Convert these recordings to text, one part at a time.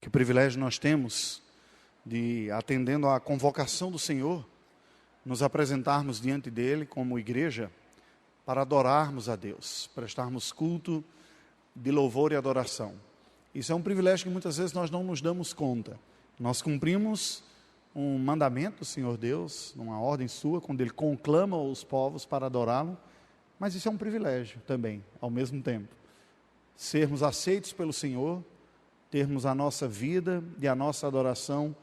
Que privilégio nós temos de, atendendo à convocação do Senhor, nos apresentarmos diante dEle como igreja para adorarmos a Deus, prestarmos culto de louvor e adoração. Isso é um privilégio que muitas vezes nós não nos damos conta. Nós cumprimos um mandamento do Senhor Deus, uma ordem sua, quando Ele conclama os povos para adorá-lo, mas isso é um privilégio também, ao mesmo tempo. Sermos aceitos pelo Senhor, termos a nossa vida e a nossa adoração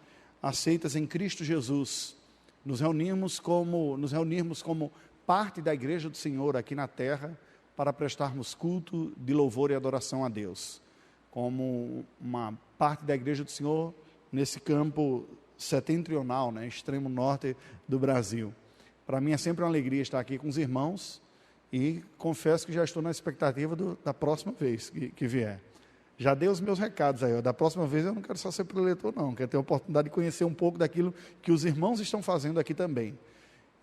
aceitas em Cristo Jesus, nos reunirmos como parte da igreja do Senhor aqui na terra, para prestarmos culto de louvor e adoração a Deus, como uma parte da igreja do Senhor nesse campo setentrional, extremo norte do Brasil. Para mim é sempre uma alegria estar aqui com os irmãos e confesso que já estou na expectativa da próxima vez que vier. Já dei os meus recados aí, da próxima vez eu não quero só ser preletor não, quero ter a oportunidade de conhecer um pouco daquilo que os irmãos estão fazendo aqui também.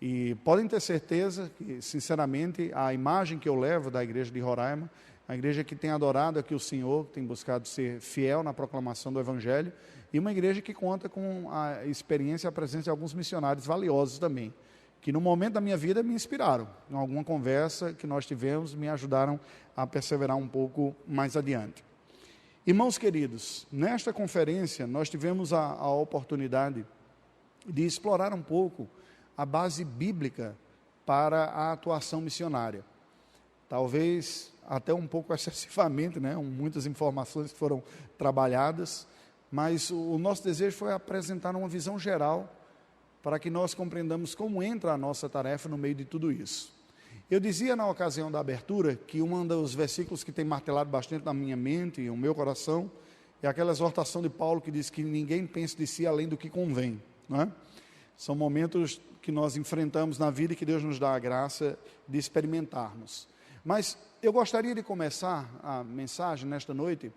E podem ter certeza que, sinceramente, a imagem que eu levo da igreja de Roraima, a igreja que tem adorado aqui o Senhor, que tem buscado ser fiel na proclamação do Evangelho, e uma igreja que conta com a experiência e a presença de alguns missionários valiosos também, que no momento da minha vida me inspiraram, em alguma conversa que nós tivemos, me ajudaram a perseverar um pouco mais adiante. Irmãos queridos, nesta conferência nós tivemos a oportunidade de explorar um pouco a base bíblica para a atuação missionária. Talvez até um pouco excessivamente, muitas informações que foram trabalhadas, mas o nosso desejo foi apresentar uma visão geral para que nós compreendamos como entra a nossa tarefa no meio de tudo isso. Eu dizia na ocasião da abertura que um dos versículos que tem martelado bastante na minha mente e no meu coração é aquela exortação de Paulo que diz que ninguém pense de si além do que convém, não é? São momentos que nós enfrentamos na vida e que Deus nos dá a graça de experimentarmos. Mas eu gostaria de começar a mensagem nesta noite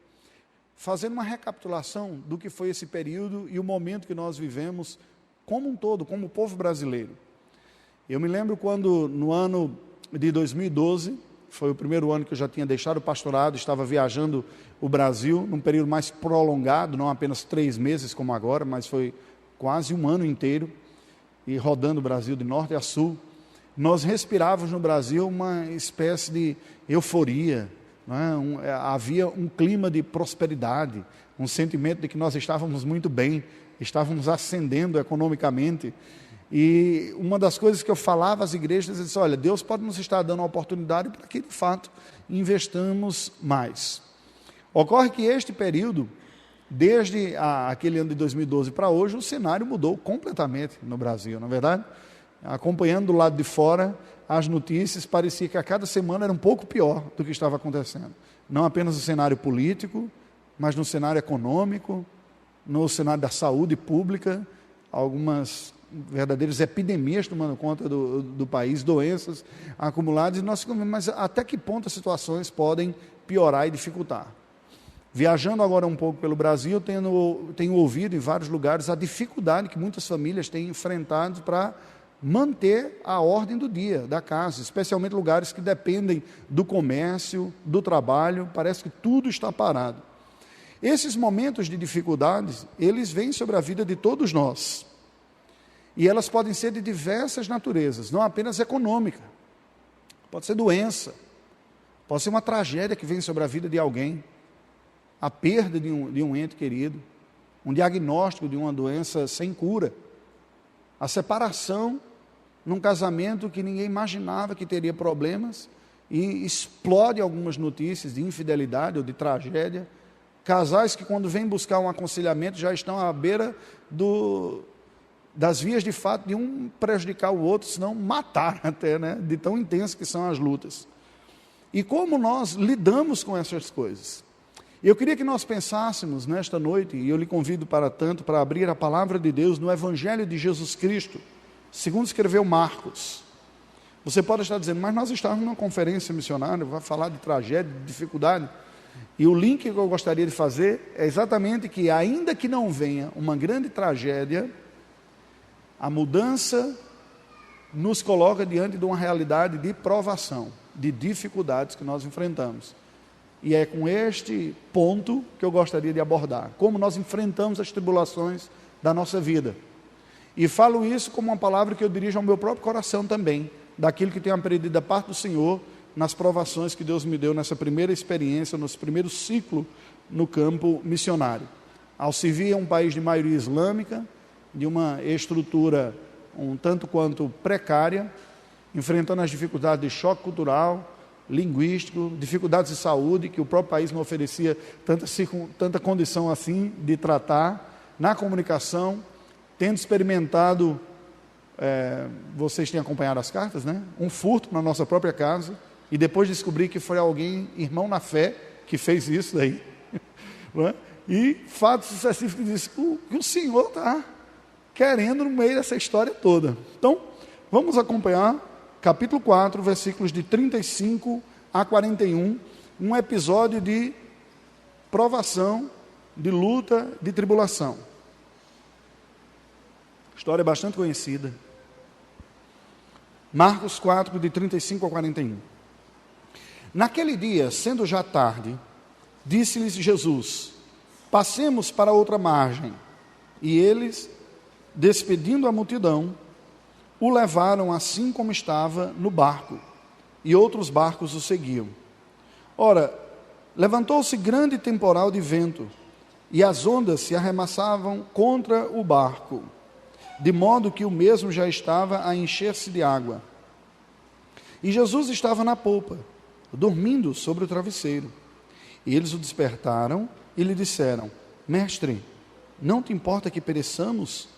fazendo uma recapitulação do que foi esse período e o momento que nós vivemos como um todo, como povo brasileiro. Eu me lembro quando no ano de 2012, foi o primeiro ano que eu já tinha deixado o pastorado, estava viajando o Brasil num período mais prolongado, não apenas 3 meses como agora, mas foi quase um ano inteiro, e rodando o Brasil de norte a sul. Nós respirávamos no Brasil uma espécie de euforia, havia um clima de prosperidade, um sentimento de que nós estávamos muito bem, estávamos ascendendo economicamente. E uma das coisas que eu falava às igrejas, eu disse, olha, Deus pode nos estar dando a oportunidade para que, de fato, investamos mais. Ocorre que este período, desde aquele ano de 2012 para hoje, o cenário mudou completamente no Brasil, não é verdade? Acompanhando do lado de fora as notícias, parecia que a cada semana era um pouco pior do que estava acontecendo. Não apenas no cenário político, mas no cenário econômico, no cenário da saúde pública, algumas verdadeiras epidemias tomando conta do país, doenças acumuladas, e nós ficamos, mas até que ponto as situações podem piorar e dificultar? Viajando agora um pouco pelo Brasil, tenho ouvido em vários lugares a dificuldade que muitas famílias têm enfrentado para manter a ordem do dia, da casa, especialmente lugares que dependem do comércio, do trabalho, parece que tudo está parado. Esses momentos de dificuldades, eles vêm sobre a vida de todos nós. E elas podem ser de diversas naturezas, não apenas econômica. Pode ser doença, pode ser uma tragédia que vem sobre a vida de alguém, a perda de um ente querido, um diagnóstico de uma doença sem cura, a separação num casamento que ninguém imaginava que teria problemas e explode algumas notícias de infidelidade ou de tragédia, casais que quando vêm buscar um aconselhamento já estão à beira das vias de fato de um prejudicar o outro, senão matar até, de tão intensas que são as lutas. E como nós lidamos com essas coisas? Eu queria que nós pensássemos nesta noite, e eu lhe convido para tanto, para abrir a palavra de Deus no Evangelho de Jesus Cristo, segundo escreveu Marcos. Você pode estar dizendo, mas nós estávamos numa conferência missionária, vai falar de tragédia, de dificuldade. E o link que eu gostaria de fazer é exatamente que, ainda que não venha uma grande tragédia, a mudança nos coloca diante de uma realidade de provação, de dificuldades que nós enfrentamos. e é com este ponto que eu gostaria de abordar, como nós enfrentamos as tribulações da nossa vida. E falo isso como uma palavra que eu dirijo ao meu próprio coração também, daquilo que tenho aprendido da parte do Senhor, nas provações que Deus me deu nessa primeira experiência, nesse primeiro ciclo no campo missionário. Ao servir a um país de maioria islâmica, de uma estrutura um tanto quanto precária, enfrentando as dificuldades de choque cultural, linguístico, dificuldades de saúde, que o próprio país não oferecia tanta condição assim de tratar, na comunicação, tendo experimentado, vocês têm acompanhado as cartas, né? Um furto na nossa própria casa, e depois descobri que foi alguém, irmão na fé, que fez isso daí. Não é? E fatos sucessivos que diz que o Senhor está querendo no meio dessa história toda. Então, vamos acompanhar capítulo 4, versículos de 35 a 41, um episódio de provação, de luta, de tribulação. História bastante conhecida. Marcos 4, de 35 a 41. Naquele dia, sendo já tarde, disse-lhes Jesus: passemos para outra margem. E eles, despedindo a multidão, o levaram assim como estava no barco, e outros barcos o seguiam. Ora, levantou-se grande temporal de vento, e as ondas se arremessavam contra o barco, de modo que o mesmo já estava a encher-se de água. E Jesus estava na polpa, dormindo sobre o travesseiro. E eles o despertaram e lhe disseram: Mestre, não te importa que pereçamos?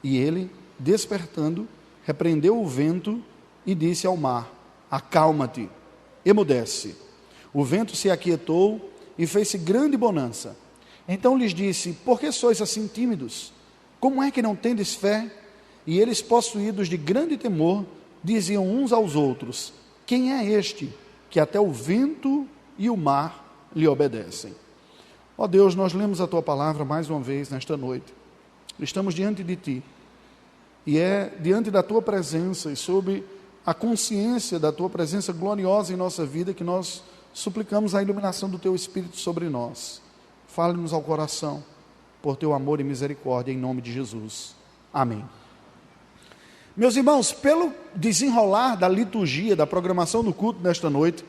E ele, despertando, repreendeu o vento e disse ao mar: acalma-te, emudece. O vento se aquietou e fez-se grande bonança. Então lhes disse: por que sois assim tímidos? Como é que não tendes fé? E eles, possuídos de grande temor, diziam uns aos outros: quem é este que até o vento e o mar lhe obedecem? Ó Deus, nós lemos a Tua palavra mais uma vez nesta noite. Estamos diante de Ti. E é diante da Tua presença e sob a consciência da Tua presença gloriosa em nossa vida que nós suplicamos a iluminação do Teu Espírito sobre nós. Fale-nos ao coração, por Teu amor e misericórdia, em nome de Jesus. Amém. Meus irmãos, pelo desenrolar da liturgia, da programação do culto nesta noite,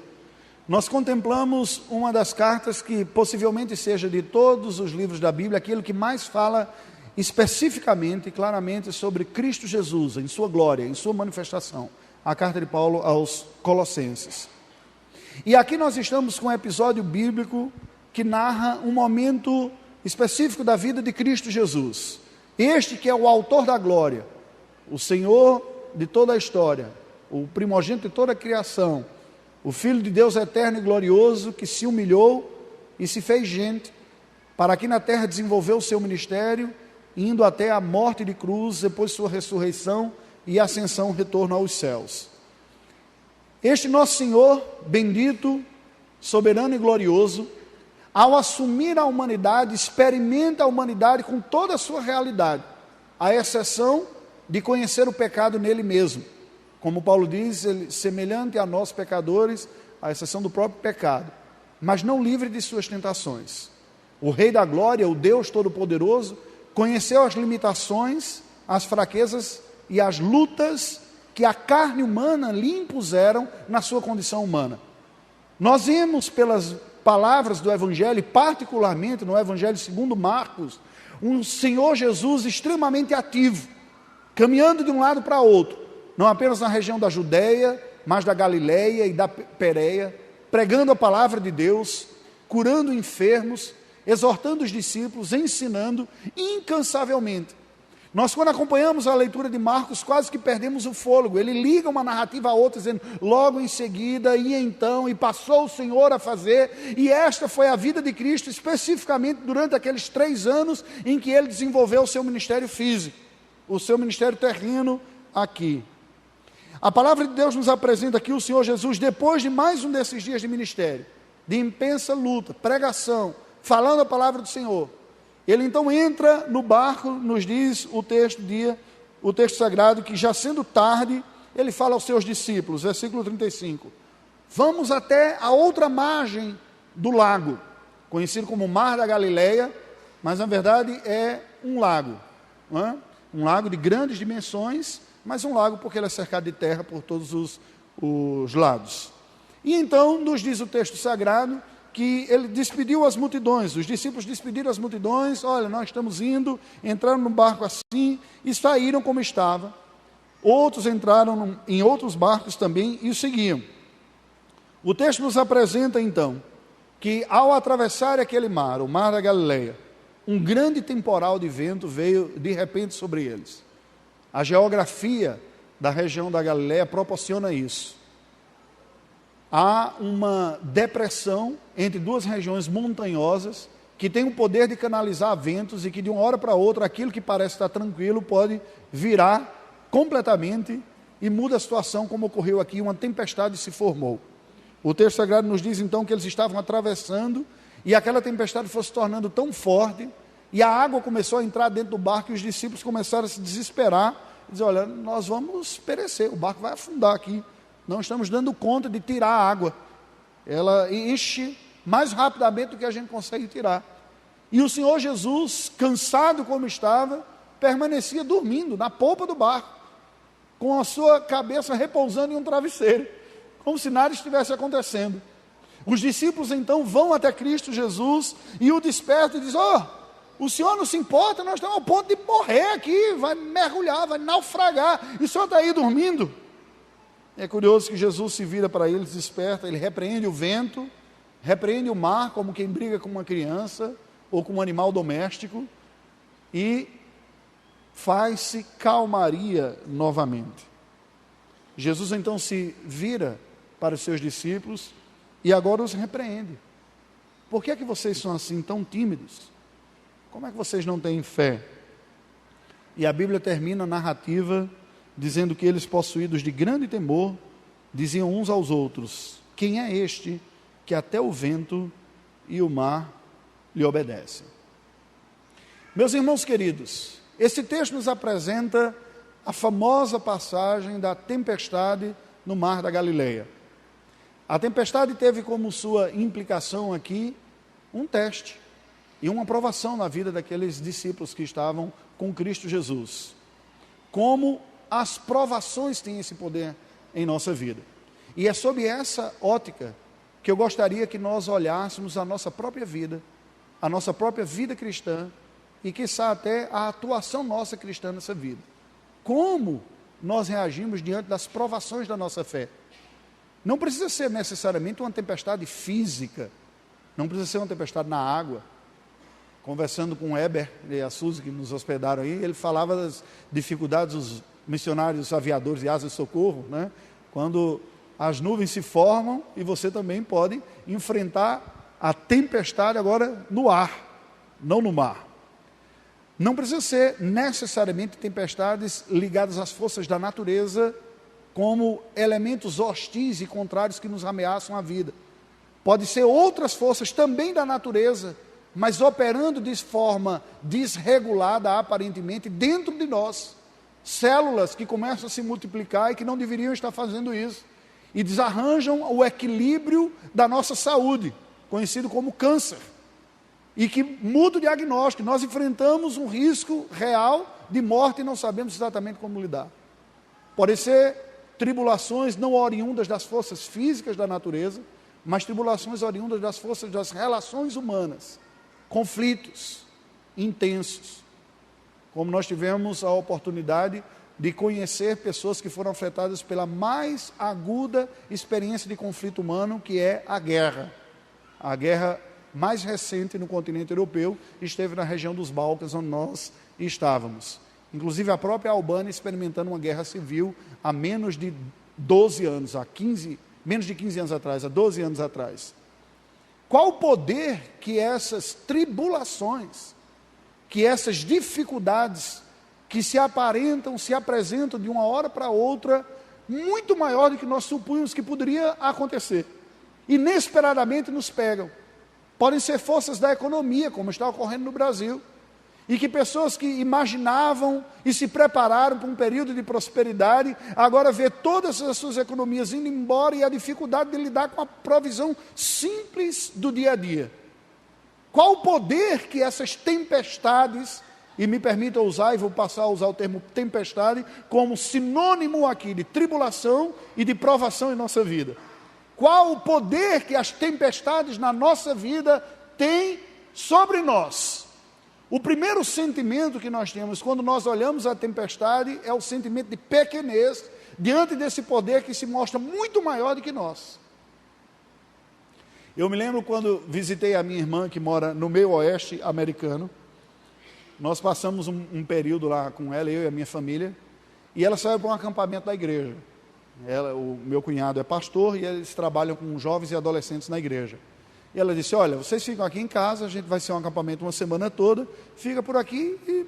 nós contemplamos uma das cartas que possivelmente seja de todos os livros da Bíblia, aquilo que mais fala especificamente e claramente sobre Cristo Jesus, em sua glória, em sua manifestação, a carta de Paulo aos Colossenses. E aqui nós estamos com um episódio bíblico que narra um momento específico da vida de Cristo Jesus. Este que é o autor da glória, o Senhor de toda a história, o primogênito de toda a criação, o Filho de Deus eterno e glorioso, que se humilhou e se fez gente, para aqui na terra desenvolver o seu ministério, indo até a morte de cruz, depois sua ressurreição e ascensão, retorno aos céus. Este nosso Senhor, bendito, soberano e glorioso, ao assumir a humanidade, experimenta a humanidade com toda a sua realidade, à exceção de conhecer o pecado nele mesmo. Como Paulo diz, ele, semelhante a nós pecadores, à exceção do próprio pecado, mas não livre de suas tentações. O Rei da Glória, o Deus Todo-Poderoso, conheceu as limitações, as fraquezas e as lutas que a carne humana lhe impuseram na sua condição humana. Nós vemos pelas palavras do Evangelho, particularmente no Evangelho segundo Marcos, um Senhor Jesus extremamente ativo, caminhando de um lado para outro, não apenas na região da Judeia, mas da Galileia e da Pérea, pregando a palavra de Deus, curando enfermos, exortando os discípulos, ensinando incansavelmente. Nós, quando acompanhamos a leitura de Marcos, quase que perdemos o fôlego. Ele liga uma narrativa a outra, dizendo, logo em seguida, e então, e passou o Senhor a fazer, e esta foi a vida de Cristo, especificamente durante aqueles 3 anos em que ele desenvolveu o seu ministério físico, o seu ministério terreno aqui. A palavra de Deus nos apresenta aqui o Senhor Jesus, depois de mais um desses dias de ministério, de intensa luta, pregação, falando a palavra do Senhor. Ele então entra no barco, nos diz o texto sagrado, que já sendo tarde, ele fala aos seus discípulos, versículo 35, vamos até a outra margem do lago, conhecido como Mar da Galileia, mas na verdade é um lago, não é? Um lago de grandes dimensões, mas um lago porque ele é cercado de terra por todos os lados. E então nos diz o texto sagrado que ele despediu as multidões, os discípulos despediram as multidões, olha, nós estamos indo, entraram no barco assim, e saíram como estava. Outros entraram em outros barcos também e o seguiam. O texto nos apresenta então, que ao atravessar aquele mar, o Mar da Galileia, um grande temporal de vento veio de repente sobre eles. A geografia da região da Galileia proporciona isso. Há uma depressão entre duas regiões montanhosas que tem o poder de canalizar ventos e que de uma hora para outra aquilo que parece estar tranquilo pode virar completamente e muda a situação, como ocorreu aqui, uma tempestade se formou. O texto sagrado nos diz então que eles estavam atravessando e aquela tempestade foi se tornando tão forte e a água começou a entrar dentro do barco e os discípulos começaram a se desesperar e dizer, olha, nós vamos perecer, o barco vai afundar aqui, não estamos dando conta de tirar a água, ela enche mais rapidamente do que a gente consegue tirar. E o Senhor Jesus, cansado como estava, permanecia dormindo na polpa do barco, com a sua cabeça repousando em um travesseiro, como se nada estivesse acontecendo. Os discípulos então vão até Cristo Jesus e o despertam e dizem, o Senhor não se importa, nós estamos ao ponto de morrer aqui, vai mergulhar, vai naufragar, e o Senhor está aí dormindo. É curioso que Jesus se vira para eles, desperta, ele repreende o vento, repreende o mar, como quem briga com uma criança, ou com um animal doméstico, e faz-se calmaria novamente. Jesus então se vira para os seus discípulos e agora os repreende. Por que é que vocês são assim tão tímidos? Como é que vocês não têm fé? E a Bíblia termina a narrativa dizendo que eles, possuídos de grande temor, diziam uns aos outros, quem é este que até o vento e o mar lhe obedecem? Meus irmãos queridos, esse texto nos apresenta a famosa passagem da tempestade no Mar da Galileia. A tempestade teve como sua implicação aqui um teste e uma provação na vida daqueles discípulos que estavam com Cristo Jesus. Como as provações têm esse poder em nossa vida. E é sob essa ótica que eu gostaria que nós olhássemos a nossa própria vida cristã, e quiçá até a atuação nossa cristã nessa vida. Como nós reagimos diante das provações da nossa fé? Não precisa ser necessariamente uma tempestade física, não precisa ser uma tempestade na água. Conversando com o Heber e a Suzy, que nos hospedaram aí, ele falava das dificuldades dos missionários aviadores de asa de socorro, né? Quando as nuvens se formam e você também pode enfrentar a tempestade agora no ar, não no mar. Não precisa ser necessariamente tempestades ligadas às forças da natureza como elementos hostis e contrários que nos ameaçam a vida. Pode ser outras forças também da natureza, mas operando de forma desregulada aparentemente dentro de nós. Células que começam a se multiplicar e que não deveriam estar fazendo isso. E desarranjam o equilíbrio da nossa saúde, conhecido como câncer. E que muda o diagnóstico, nós enfrentamos um risco real de morte e não sabemos exatamente como lidar. Pode ser tribulações não oriundas das forças físicas da natureza, mas tribulações oriundas das forças das relações humanas, conflitos intensos, como nós tivemos a oportunidade de conhecer pessoas que foram afetadas pela mais aguda experiência de conflito humano, que é a guerra mais recente no continente europeu, esteve na região dos Balcãs, onde nós estávamos. Inclusive a própria Albânia experimentando uma guerra civil há menos de 12 anos, menos de 15 anos atrás, há 12 anos atrás. Qual o poder que essas tribulações, que essas dificuldades que se apresentam de uma hora para outra, muito maior do que nós supunhamos que poderia acontecer. Inesperadamente nos pegam. Podem ser forças da economia, como está ocorrendo no Brasil. E que pessoas que imaginavam e se prepararam para um período de prosperidade, agora vê todas as suas economias indo embora e a dificuldade de lidar com a provisão simples do dia a dia. Qual o poder que essas tempestades, e me permita usar, e vou passar a usar o termo tempestade, como sinônimo aqui de tribulação e de provação em nossa vida. Qual o poder que as tempestades na nossa vida têm sobre nós? O primeiro sentimento que nós temos quando nós olhamos a tempestade é o sentimento de pequenez diante desse poder que se mostra muito maior do que nós. Eu me lembro quando visitei a minha irmã que mora no meio oeste americano. Nós passamos um período lá com ela, eu e a minha família, e ela saiu para um acampamento da igreja. O meu cunhado é pastor e eles trabalham com jovens e adolescentes na igreja. E ela disse, olha, vocês ficam aqui em casa, a gente vai ser um acampamento uma semana toda, fica por aqui, e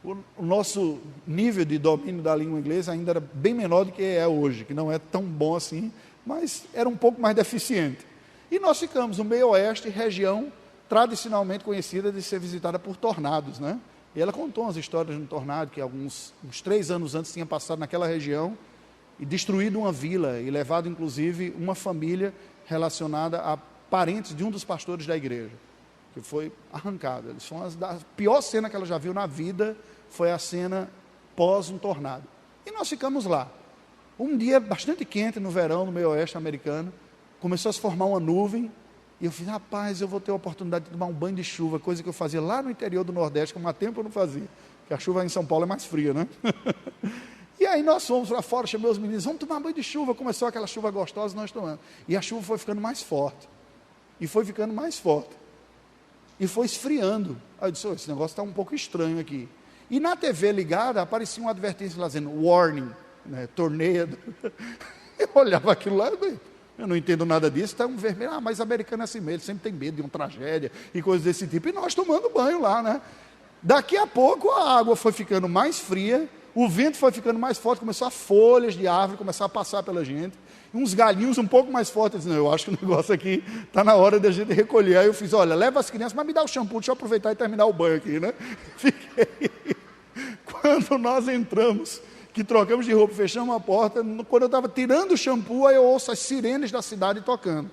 o nosso nível de domínio da língua inglesa ainda era bem menor do que é hoje, que não é tão bom assim, mas era um pouco mais deficiente. E nós ficamos no meio oeste, região tradicionalmente conhecida de ser visitada por tornados, né? E ela contou umas histórias de um tornado que uns 3 anos antes tinha passado naquela região e destruído uma vila e levado inclusive uma família relacionada a parentes de um dos pastores da igreja, que foi arrancado. Eles foram a pior cena que ela já viu na vida, foi a cena pós um tornado. E nós ficamos lá. Um dia bastante quente no verão, no meio oeste americano, começou a se formar uma nuvem, e eu fiz, rapaz, eu vou ter a oportunidade de tomar um banho de chuva, coisa que eu fazia lá no interior do Nordeste, como há tempo eu não fazia, porque a chuva em São Paulo é mais fria, né? E aí nós fomos para fora, chamei os meninos, vamos tomar banho de chuva. Começou aquela chuva gostosa, nós tomamos. E a chuva foi ficando mais forte. E foi ficando mais forte. E foi esfriando. Aí eu disse, esse negócio está um pouco estranho aqui. E na TV ligada, aparecia uma advertência lá dizendo, warning, né, tornado. Eu olhava aquilo lá, eu não entendo nada disso, está um vermelho. Mas americano é assim mesmo, ele sempre tem medo de uma tragédia e coisas desse tipo. E nós tomando banho lá, né? Daqui a pouco a água foi ficando mais fria, o vento foi ficando mais forte, começou a folhas de árvore começar a passar pela gente. Uns galinhos um pouco mais fortes, dizendo, eu acho que o negócio aqui está na hora de a gente recolher. Aí eu fiz, olha, leva as crianças, mas me dá o shampoo, deixa eu aproveitar e terminar o banho aqui, né? Fiquei. Quando nós entramos, que trocamos de roupa, fechamos a porta, quando eu estava tirando o shampoo, aí eu ouço as sirenes da cidade tocando.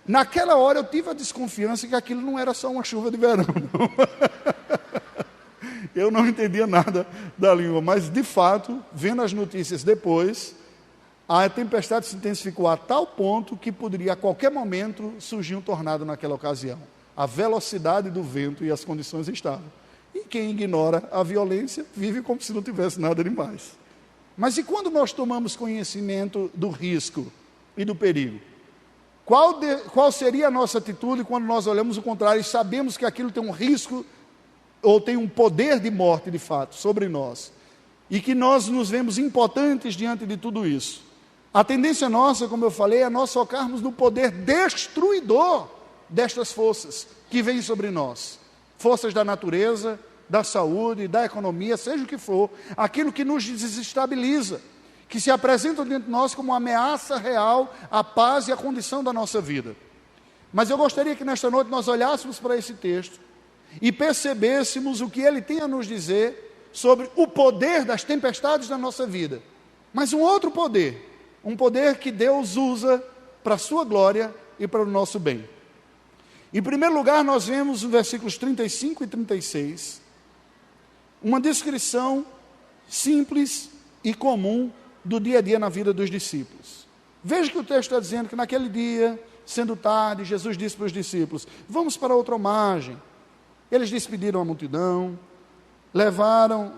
Naquela hora eu tive a desconfiança que aquilo não era só uma chuva de verão, não. Eu não entendia nada da língua, mas de fato, vendo as notícias depois, a tempestade se intensificou a tal ponto que poderia a qualquer momento surgir um tornado naquela ocasião. A velocidade do vento e as condições estavam. E quem ignora a violência vive como se não tivesse nada demais. Mas e quando nós tomamos conhecimento do risco e do perigo? Qual seria a nossa atitude quando nós olhamos o contrário e sabemos que aquilo tem um risco ou tem um poder de morte, de fato, sobre nós, e que nós nos vemos impotentes diante de tudo isso? A tendência nossa, como eu falei, é nós focarmos no poder destruidor destas forças que vêm sobre nós, forças da natureza, da saúde, da economia, seja o que for, aquilo que nos desestabiliza, que se apresentam diante de nós como uma ameaça real à paz e à condição da nossa vida. Mas eu gostaria que nesta noite nós olhássemos para esse texto e percebêssemos o que ele tem a nos dizer sobre o poder das tempestades da nossa vida. Mas um outro poder, um poder que Deus usa para a sua glória e para o nosso bem. Em primeiro lugar, nós vemos nos versículos 35 e 36, uma descrição simples e comum do dia a dia na vida dos discípulos. Veja que o texto está dizendo que naquele dia, sendo tarde, Jesus disse para os discípulos, vamos para outra margem. Eles despediram a multidão, levaram,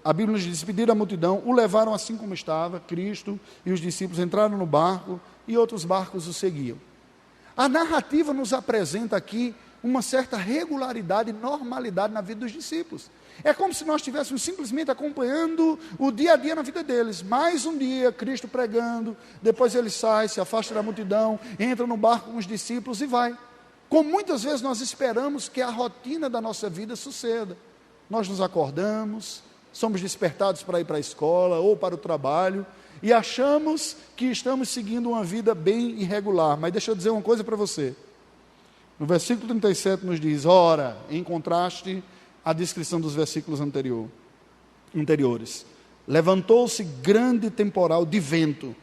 a Bíblia nos diz, despediram a multidão, o levaram assim como estava, Cristo e os discípulos entraram no barco e outros barcos o seguiam. A narrativa nos apresenta aqui uma certa regularidade e normalidade na vida dos discípulos. É como se nós estivéssemos simplesmente acompanhando o dia a dia na vida deles. Mais um dia, Cristo pregando, depois ele sai, se afasta da multidão, entra no barco com os discípulos e vai. Como muitas vezes nós esperamos que a rotina da nossa vida suceda. Nós nos acordamos, somos despertados para ir para a escola ou para o trabalho e achamos que estamos seguindo uma vida bem irregular. Mas deixa eu dizer uma coisa para você. No versículo 37 nos diz: ora, em contraste à descrição dos versículos anteriores, levantou-se grande temporal de vento,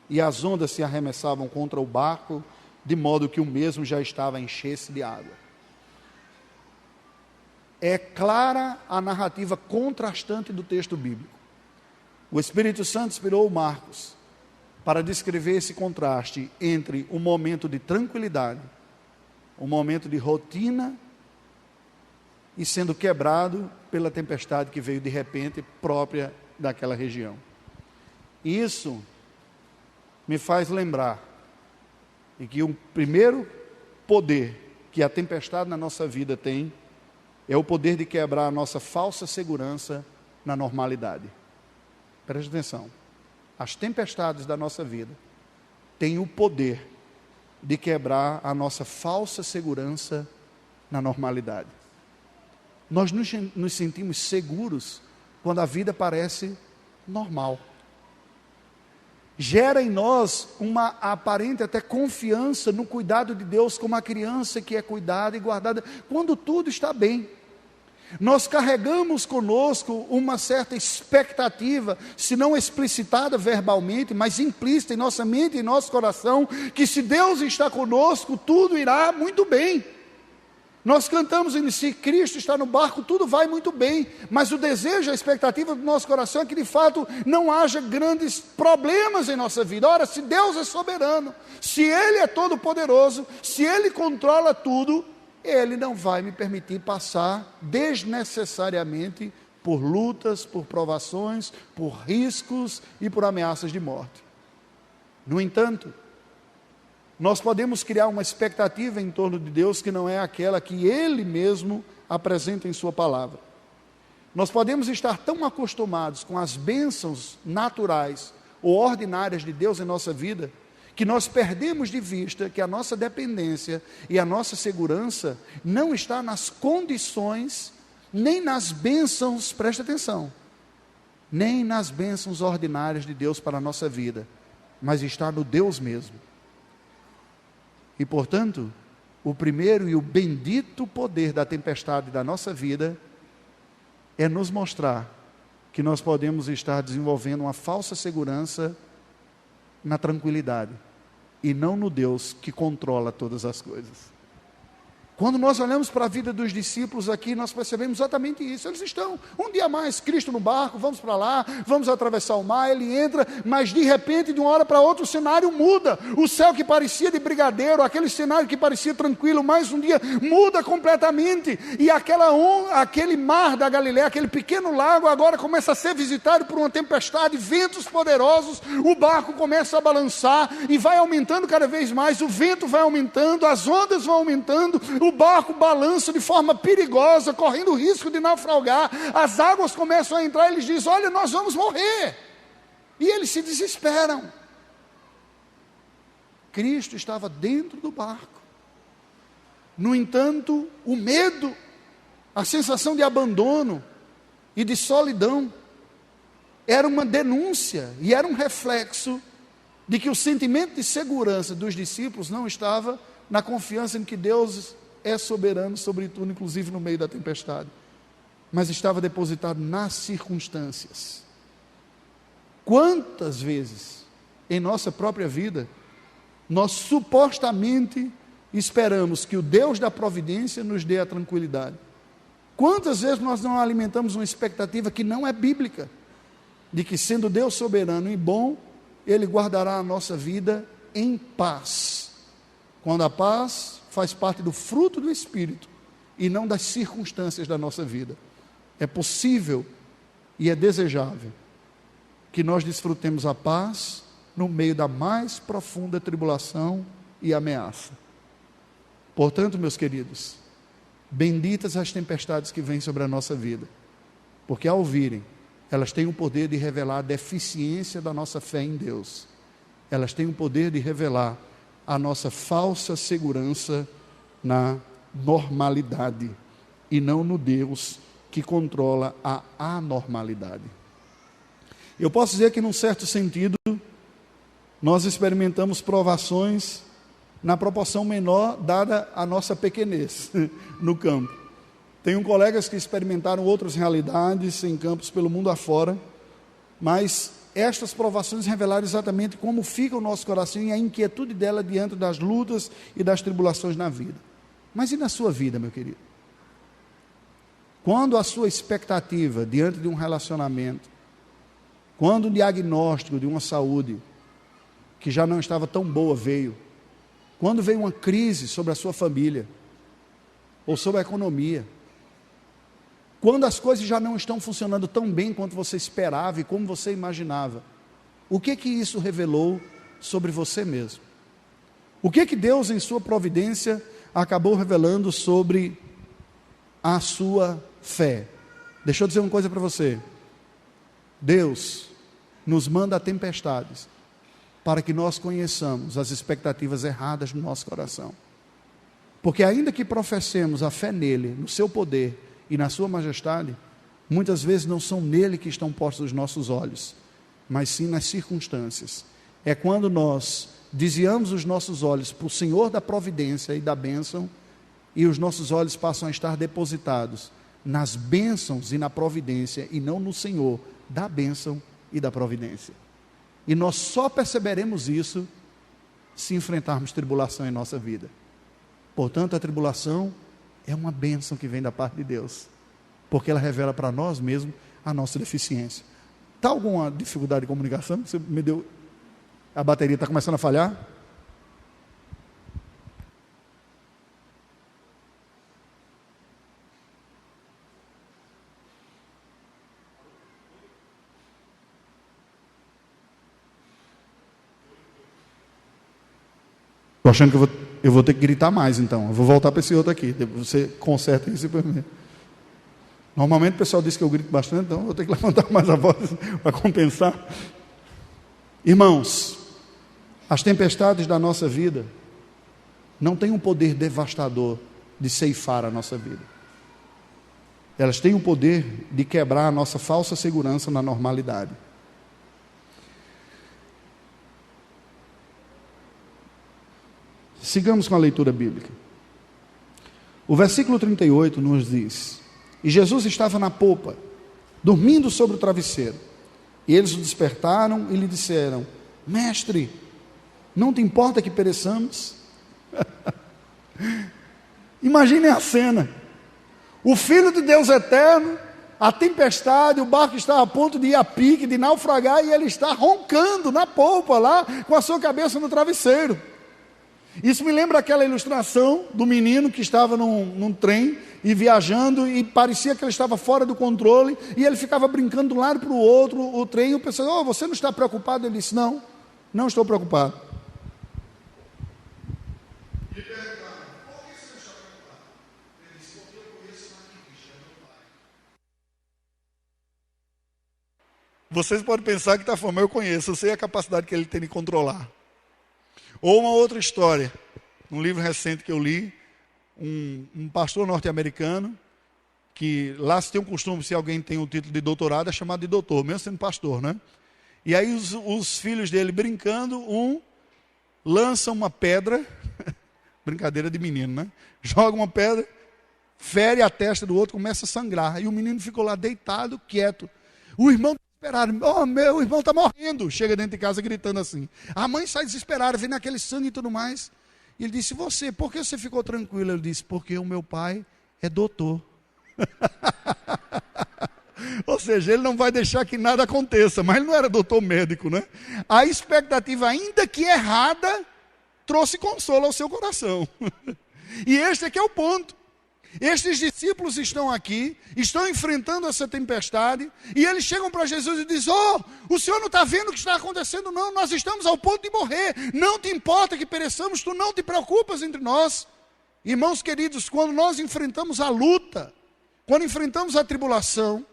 e as ondas se arremessavam contra o barco, de modo que o mesmo já estava a encher-se de água. É clara a narrativa contrastante do texto bíblico. O Espírito Santo inspirou Marcos para descrever esse contraste entre um momento de tranquilidade, um momento de rotina, e sendo quebrado pela tempestade que veio de repente, própria daquela região. Isso me faz lembrar de que o primeiro poder que a tempestade na nossa vida tem é o poder de quebrar a nossa falsa segurança na normalidade. Preste atenção. As tempestades da nossa vida têm o poder de quebrar a nossa falsa segurança na normalidade. Nós nos sentimos seguros quando a vida parece normal. Gera em nós uma aparente até confiança no cuidado de Deus, como a criança que é cuidada e guardada, quando tudo está bem. Nós carregamos conosco uma certa expectativa, se não explicitada verbalmente, mas implícita em nossa mente e em nosso coração, que se Deus está conosco, tudo irá muito bem. Nós cantamos em si, Cristo está no barco, tudo vai muito bem, mas o desejo, a expectativa do nosso coração é que de fato não haja grandes problemas em nossa vida. Ora, se Deus é soberano, se Ele é todo poderoso, se Ele controla tudo, Ele não vai me permitir passar desnecessariamente por lutas, por provações, por riscos e por ameaças de morte. No entanto, nós podemos criar uma expectativa em torno de Deus que não é aquela que Ele mesmo apresenta em Sua palavra. Nós podemos estar tão acostumados com as bênçãos naturais ou ordinárias de Deus em nossa vida, que nós perdemos de vista que a nossa dependência e a nossa segurança não está nas condições, nem nas bênçãos, preste atenção, nem nas bênçãos ordinárias de Deus para a nossa vida, mas está no Deus mesmo. E portanto, o primeiro e o bendito poder da tempestade da nossa vida é nos mostrar que nós podemos estar desenvolvendo uma falsa segurança na tranquilidade e não no Deus que controla todas as coisas. Quando nós olhamos para a vida dos discípulos aqui, nós percebemos exatamente isso. Eles estão, um dia mais, Cristo no barco, vamos para lá, vamos atravessar o mar, ele entra, mas de repente, de uma hora para outra, o cenário muda. O céu que parecia de brigadeiro, aquele cenário que parecia tranquilo, mais um dia, muda completamente. E aquele mar da Galileia, aquele pequeno lago, agora começa a ser visitado por uma tempestade, ventos poderosos, o barco começa a balançar e vai aumentando cada vez mais, o vento vai aumentando, as ondas vão aumentando, o barco balança de forma perigosa, correndo o risco de naufragar, as águas começam a entrar, eles dizem, olha, nós vamos morrer, e eles se desesperam. Cristo estava dentro do barco. No entanto, o medo, a sensação de abandono e de solidão, era uma denúncia, e era um reflexo de que o sentimento de segurança dos discípulos não estava na confiança em que Deus é soberano sobre tudo, inclusive no meio da tempestade, mas estava depositado nas circunstâncias. Quantas vezes em nossa própria vida nós supostamente esperamos que o Deus da providência nos dê a tranquilidade? Quantas vezes nós não alimentamos uma expectativa que não é bíblica, de que sendo Deus soberano e bom, Ele guardará a nossa vida em paz, quando a paz faz parte do fruto do Espírito e não das circunstâncias da nossa vida. É possível e é desejável que nós desfrutemos a paz no meio da mais profunda tribulação e ameaça. Portanto, meus queridos, benditas as tempestades que vêm sobre a nossa vida, porque ao virem, elas têm o poder de revelar a deficiência da nossa fé em Deus. Elas têm o poder de revelar a nossa falsa segurança na normalidade e não no Deus que controla a anormalidade. Eu posso dizer que, num certo sentido, nós experimentamos provações na proporção menor, dada a nossa pequenez no campo. Tenho colegas que experimentaram outras realidades em campos pelo mundo afora, mas estas provações revelaram exatamente como fica o nosso coração e a inquietude dela diante das lutas e das tribulações na vida. Mas e na sua vida, meu querido? Quando a sua expectativa diante de um relacionamento, quando o diagnóstico de uma saúde que já não estava tão boa veio, quando veio uma crise sobre a sua família, ou sobre a economia, quando as coisas já não estão funcionando tão bem quanto você esperava e como você imaginava, o que isso revelou sobre você mesmo? O que Deus, em sua providência, acabou revelando sobre a sua fé? Deixa eu dizer uma coisa para você. Deus nos manda tempestades para que nós conheçamos as expectativas erradas no nosso coração. Porque ainda que professemos a fé nele, no seu poder e na sua majestade, muitas vezes não são nele que estão postos os nossos olhos, mas sim nas circunstâncias. É quando nós desviamos os nossos olhos para o Senhor da providência e da bênção, e os nossos olhos passam a estar depositados nas bênçãos e na providência, e não no Senhor da bênção e da providência. E nós só perceberemos isso se enfrentarmos tribulação em nossa vida. Portanto, a tribulação é uma bênção que vem da parte de Deus, porque ela revela para nós mesmos a nossa deficiência. Está alguma dificuldade de comunicação? Você me deu... A bateria está começando a falhar? Estou achando que eu vou ter que gritar mais, então. Eu vou voltar para esse outro aqui. Você conserta isso para mim. Normalmente o pessoal diz que eu grito bastante, então eu vou ter que levantar mais a voz para compensar. Irmãos, as tempestades da nossa vida não têm um poder devastador de ceifar a nossa vida. Elas têm o poder de quebrar a nossa falsa segurança na normalidade. Sigamos com a leitura bíblica. O versículo 38 nos diz: e Jesus estava na popa, dormindo sobre o travesseiro. E eles o despertaram e lhe disseram: mestre, não te importa que pereçamos? Imaginem a cena. O Filho de Deus eterno, a tempestade, o barco está a ponto de ir a pique, de naufragar, e ele está roncando na polpa lá, com a sua cabeça no travesseiro. Isso me lembra aquela ilustração do menino que estava num trem e viajando, e parecia que ele estava fora do controle, e ele ficava brincando de um lado para o outro, o trem, e o pessoal: oh, você não está preocupado? Ele disse: não, não estou preocupado. E perguntaram: por que você não está preocupado? Ele disse: porque eu conheço aquele que é meu pai. Vocês podem pensar que está falando: eu conheço, eu sei a capacidade que ele tem de controlar. Ou uma outra história, um livro recente que eu li, um pastor norte-americano, que lá se tem um costume, se alguém tem o título de doutorado, é chamado de doutor, mesmo sendo pastor, né? E aí os filhos dele brincando, lança uma pedra, brincadeira de menino, né? Joga uma pedra, fere a testa do outro, começa a sangrar, e o menino ficou lá deitado, quieto. O irmão desesperado: oh, meu irmão está morrendo. Chega dentro de casa gritando assim. A mãe sai desesperada, vendo aquele sangue e tudo mais. E ele disse: você, por que você ficou tranquilo? Ele disse: porque o meu pai é doutor. Ou seja, ele não vai deixar que nada aconteça, mas ele não era doutor médico, né? A expectativa, ainda que errada, trouxe consolo ao seu coração. E este aqui é o ponto. Estes discípulos estão aqui, estão enfrentando essa tempestade, e eles chegam para Jesus e dizem: oh, o Senhor não está vendo o que está acontecendo? Não, nós estamos ao ponto de morrer. Não te importa que pereçamos, tu não te preocupas entre nós. Irmãos queridos, quando nós enfrentamos a luta, quando enfrentamos a tribulação,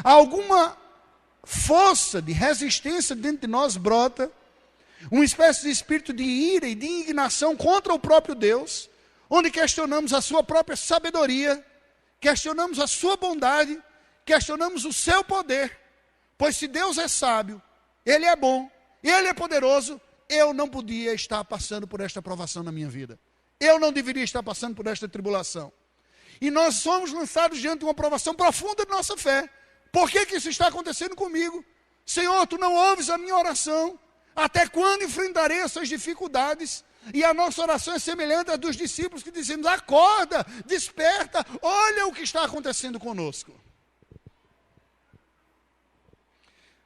alguma força de resistência dentro de nós brota, uma espécie de espírito de ira e de indignação contra o próprio Deus, onde questionamos a sua própria sabedoria, questionamos a sua bondade, questionamos o seu poder. Pois se Deus é sábio, Ele é bom, Ele é poderoso, eu não podia estar passando por esta provação na minha vida. Eu não deveria estar passando por esta tribulação. E nós somos lançados diante de uma provação profunda de nossa fé. Por que isso está acontecendo comigo? Senhor, tu não ouves a minha oração. Até quando enfrentarei essas dificuldades? E a nossa oração é semelhante à dos discípulos que dizemos: acorda, desperta, olha o que está acontecendo conosco.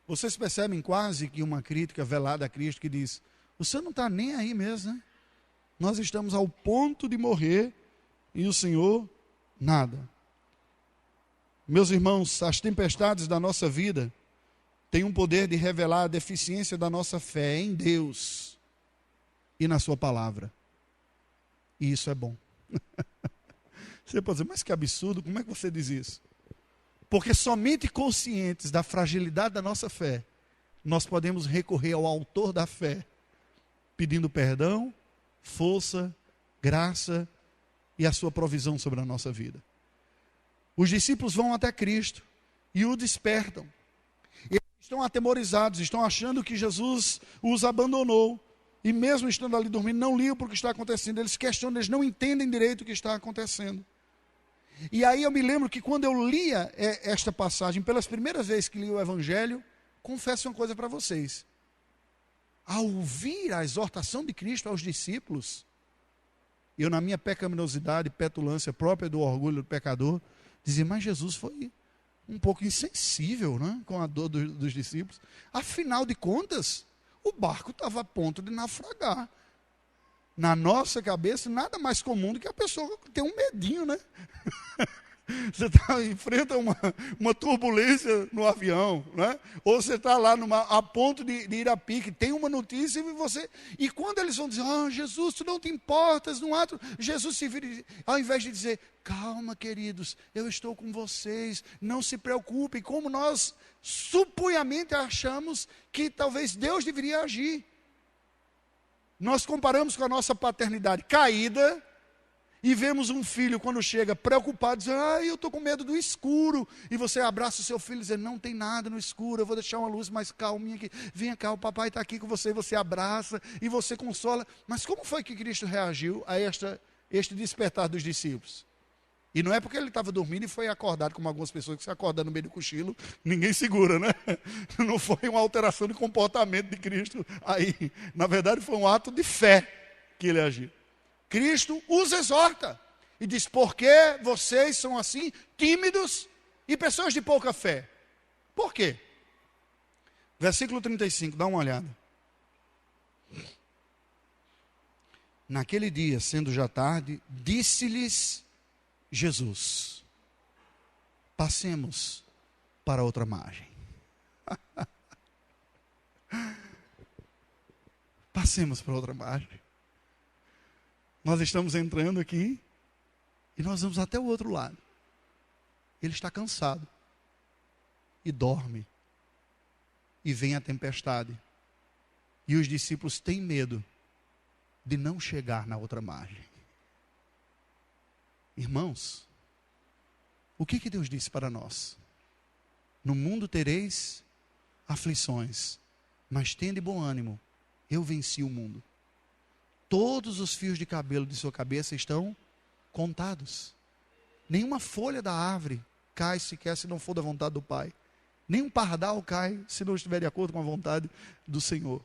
Vocês percebem quase que uma crítica velada a Cristo que diz: o Senhor não está nem aí mesmo, né? Nós estamos ao ponto de morrer e o Senhor nada. Meus irmãos, as tempestades da nossa vida têm um poder de revelar a deficiência da nossa fé em Deus e na sua palavra. E isso é bom. Você pode dizer: mas que absurdo, como é que você diz isso? Porque somente conscientes da fragilidade da nossa fé, nós podemos recorrer ao autor da fé, pedindo perdão, força, graça e a sua provisão sobre a nossa vida. Os discípulos vão até Cristo e o despertam. Eles estão atemorizados, estão achando que Jesus os abandonou. E mesmo estando ali dormindo, não ligam para o que está acontecendo. Eles questionam, eles não entendem direito o que está acontecendo. E aí eu me lembro que quando eu lia esta passagem, pelas primeiras vezes que li o Evangelho, confesso uma coisa para vocês. Ao ouvir a exortação de Cristo aos discípulos, eu, na minha pecaminosidade, petulância própria do orgulho do pecador, dizia: mas Jesus foi um pouco insensível, né, com a dor dos discípulos. Afinal de contas, o barco estava a ponto de naufragar. Na nossa cabeça, nada mais comum do que a pessoa ter um medinho, né? Você enfrenta uma turbulência no avião, né? Ou você está lá a ponto de ir a pique, tem uma notícia e você... E quando eles vão dizer: Jesus, tu não te importas, no ato... Jesus se vira, ao invés de dizer: calma, queridos, eu estou com vocês, não se preocupem, como nós supunhamente achamos que talvez Deus deveria agir. Nós comparamos com a nossa paternidade caída e vemos um filho, quando chega preocupado, dizendo: eu estou com medo do escuro. E você abraça o seu filho e diz: não tem nada no escuro, eu vou deixar uma luz mais calminha aqui. Venha cá, o papai está aqui com você. E você abraça e você consola. Mas como foi que Cristo reagiu a este despertar dos discípulos? E não é porque ele estava dormindo e foi acordado, como algumas pessoas que se acordam no meio do cochilo, ninguém segura, né? Não foi uma alteração de comportamento de Cristo aí. Na verdade, foi um ato de fé que ele agiu. Cristo os exorta e diz: por que vocês são assim, tímidos e pessoas de pouca fé? Por quê? Versículo 35, dá uma olhada. Naquele dia, sendo já tarde, disse-lhes Jesus: passemos para outra margem. Passemos para outra margem. Nós estamos entrando aqui e nós vamos até o outro lado. Ele está cansado e dorme. E vem a tempestade. E os discípulos têm medo de não chegar na outra margem. Irmãos, o que Deus disse para nós? No mundo tereis aflições, mas tende bom ânimo, eu venci o mundo. Todos os fios de cabelo de sua cabeça estão contados. Nenhuma folha da árvore cai sequer se não for da vontade do Pai. Nenhum pardal cai se não estiver de acordo com a vontade do Senhor.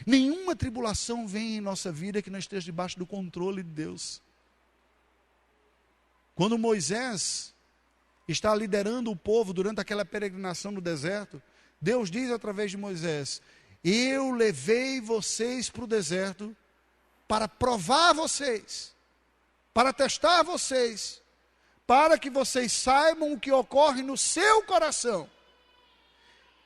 Nenhuma tribulação vem em nossa vida que não esteja debaixo do controle de Deus. Quando Moisés está liderando o povo durante aquela peregrinação no deserto, Deus diz através de Moisés: eu levei vocês para o deserto para provar vocês, para testar vocês, para que vocês saibam o que ocorre no seu coração.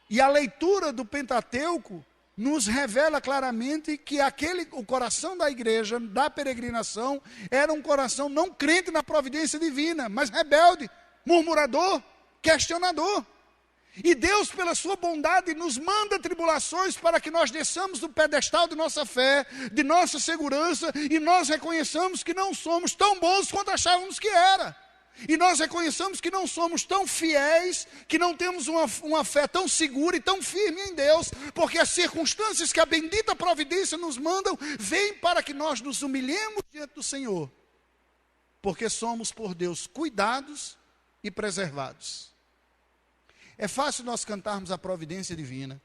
E a leitura do Pentateuco nos revela claramente que o coração da igreja, da peregrinação, era um coração não crente na providência divina, mas rebelde, murmurador, questionador. E Deus, pela sua bondade, nos manda tribulações para que nós desçamos do pedestal de nossa fé, de nossa segurança, e nós reconheçamos que não somos tão bons quanto achávamos que era. E nós reconheçamos que não somos tão fiéis, que não temos uma fé tão segura e tão firme em Deus, porque as circunstâncias que a bendita providência nos mandam, vêm para que nós nos humilhemos diante do Senhor, porque somos por Deus cuidados e preservados. É fácil nós cantarmos a providência divina,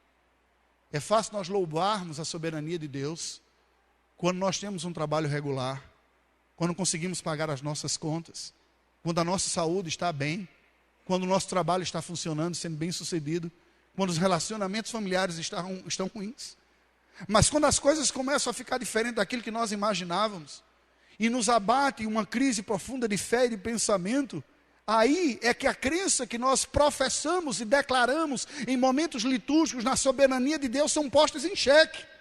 é fácil nós louvarmos a soberania de Deus, quando nós temos um trabalho regular, quando conseguimos pagar as nossas contas, quando a nossa saúde está bem, quando o nosso trabalho está funcionando, sendo bem sucedido, quando os relacionamentos familiares estão ruins. Mas quando as coisas começam a ficar diferentes daquilo que nós imaginávamos, e nos abate uma crise profunda de fé e de pensamento, aí é que a crença que nós professamos e declaramos em momentos litúrgicos na soberania de Deus são postas em xeque.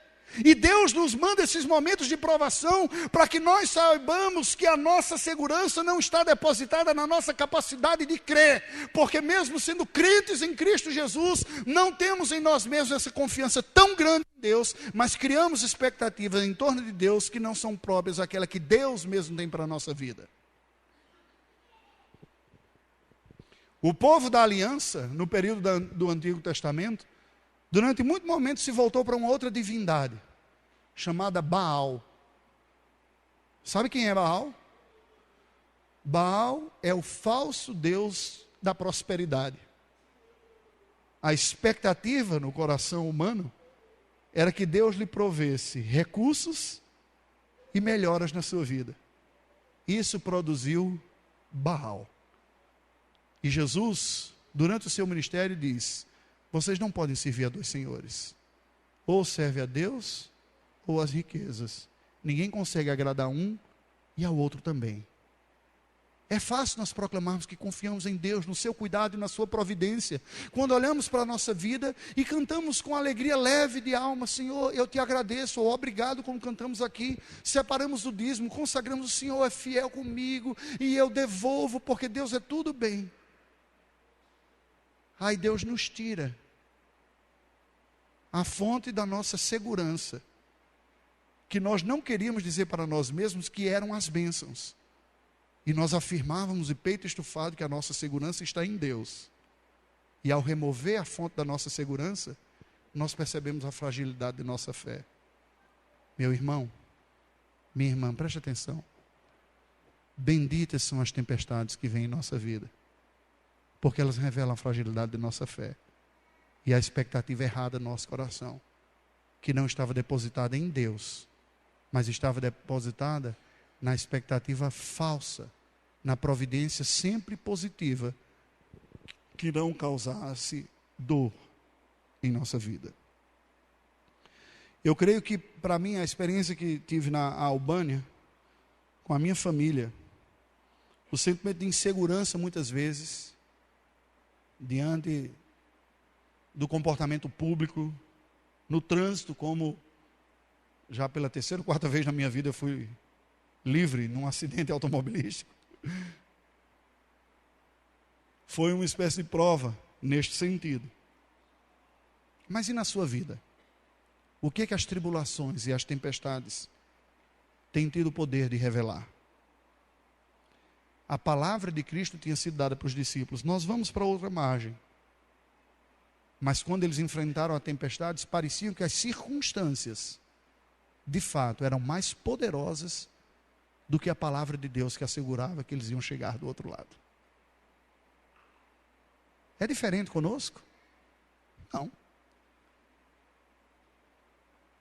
E Deus nos manda esses momentos de provação para que nós saibamos que a nossa segurança não está depositada na nossa capacidade de crer, porque mesmo sendo crentes em Cristo Jesus, não temos em nós mesmos essa confiança tão grande em Deus, mas criamos expectativas em torno de Deus que não são próprias àquela que Deus mesmo tem para a nossa vida. O povo da aliança, no período do Antigo Testamento, durante muito momento se voltou para uma outra divindade, chamada Baal. Sabe quem é Baal? Baal é o falso deus da prosperidade. A expectativa no coração humano era que Deus lhe provesse recursos e melhoras na sua vida. Isso produziu Baal. E Jesus, durante o seu ministério, diz: vocês não podem servir a dois senhores. Ou serve a Deus, ou as riquezas. Ninguém consegue agradar um e ao outro também. É fácil nós proclamarmos que confiamos em Deus, no seu cuidado e na sua providência, quando olhamos para a nossa vida e cantamos com alegria leve de alma: Senhor, eu te agradeço, ou obrigado, como cantamos aqui, separamos o dízimo, consagramos: o Senhor é fiel comigo e eu devolvo, porque Deus é tudo bem. Aí Deus nos tira a fonte da nossa segurança, que nós não queríamos dizer para nós mesmos que eram as bênçãos, e nós afirmávamos de peito estufado que a nossa segurança está em Deus, e ao remover a fonte da nossa segurança, nós percebemos a fragilidade de nossa fé. Meu irmão, minha irmã, preste atenção, benditas são as tempestades que vêm em nossa vida, porque elas revelam a fragilidade de nossa fé, e a expectativa errada no nosso coração, que não estava depositada em Deus, mas estava depositada na expectativa falsa, na providência sempre positiva, que não causasse dor em nossa vida. Eu creio que, para mim, a experiência que tive na Albânia, com a minha família, o sentimento de insegurança muitas vezes, diante do comportamento público, no trânsito, como já pela terceira ou quarta vez na minha vida eu fui livre num acidente automobilístico. Foi uma espécie de prova neste sentido. Mas e na sua vida? O que as tribulações e as tempestades têm tido o poder de revelar? A palavra de Cristo tinha sido dada para os discípulos: nós vamos para outra margem. Mas quando eles enfrentaram a tempestade, pareciam que as circunstâncias, de fato, eram mais poderosas do que a palavra de Deus que assegurava que eles iam chegar do outro lado. É diferente conosco? Não.